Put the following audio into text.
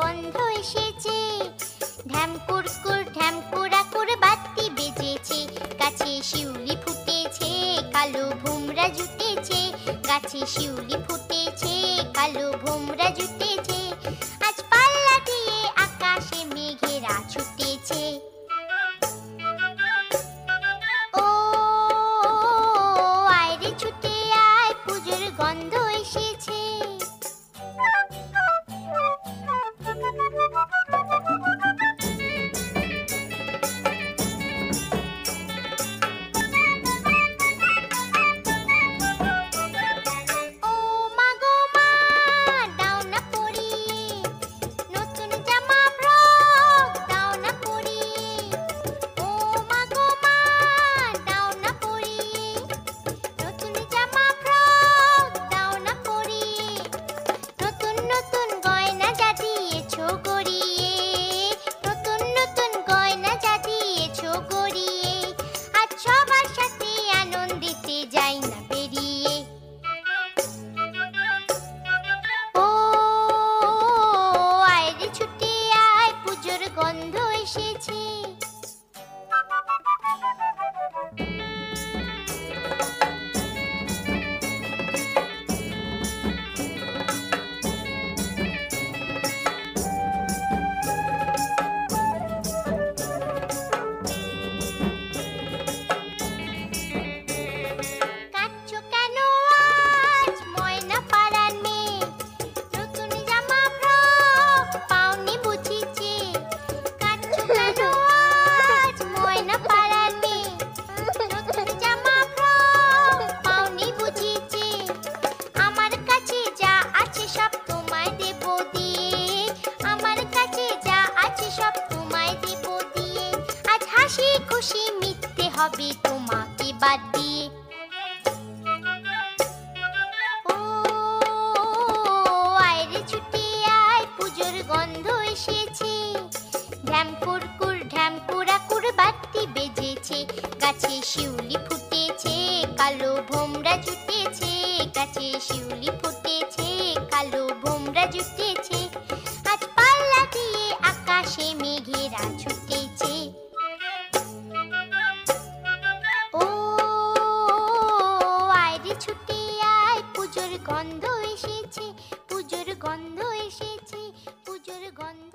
গন্ধ এসেছে। ঢ্যাম কুরকুর ঢ্যাম কুড়াকুর বাতি বেজেছে, গাছে শিউলি ফুটেছে, কালো ভোমরা জুটেছে। গাছে শিউলি ফুটেছে, কালো ভোমরা জুটেছে। আজ পাল্লা দিয়ে আকাশে মেঘেরা ছুটেছে। ও আয় রে ছুটে আয়, পুজোর গন্ধ এসেছে। ও মা গো মা, দাও না পরিয়ে নতুন জামা ফ্রক, দাও না পরিয়ে। ও মা গো মা, দাও না পরিয়ে নতুন জামা ফ্রক, দাও না পরিয়ে। নতুন নতুন গয়না যা দিয়েছো গড়িয়ে, নতুন নতুন গয়না যা দিয়েছো গড়িয়ে। আজ সবার সাথে আনন্দিতে যাই না বেরিয়ে। ও আয় রে ছুটে আয়, পুজোর গন্ধ এসেছে। কাঁদছো কেন আজ ময়না পাড়ার মেয়ে, নতুন জামা ফ্রক পাওনি বুঝিছে। কাঁদছো কেন আজ ময়না পাড়ার মেয়ে, নতুন জামা ফ্রক পাওনি বুঝিছে। আমার কাছে যা আছে সব তোমায় দেব দিয়ে, আমার কাছে যা আছে সব তোমায় দেব দিয়ে। আজ হাসি খুশি মিটতে হবে তোমাকে বাদ দিয়ে। ও আয় রে ছুটে আয়, পুজোর গন্ধ এসেছে। ঢ্যাম কুরকুর ঢ্যাম কুড়াকুর বাতি বেজেছে, গাছে শিউলি ফুটেছে, কালো ভোমরা জুটেছে। গাছে শিউলি ফুটেছে, কালো ভোমরা জুটেছে। আজ পাল্লা দিয়ে আকাশে মেঘেরা ছুটেছে। ও আয় রে ছুটে আয়, পুজোর গন্ধ এসেছে, পুজোর গন্ধ এসেছে, পুজোর গন্ধ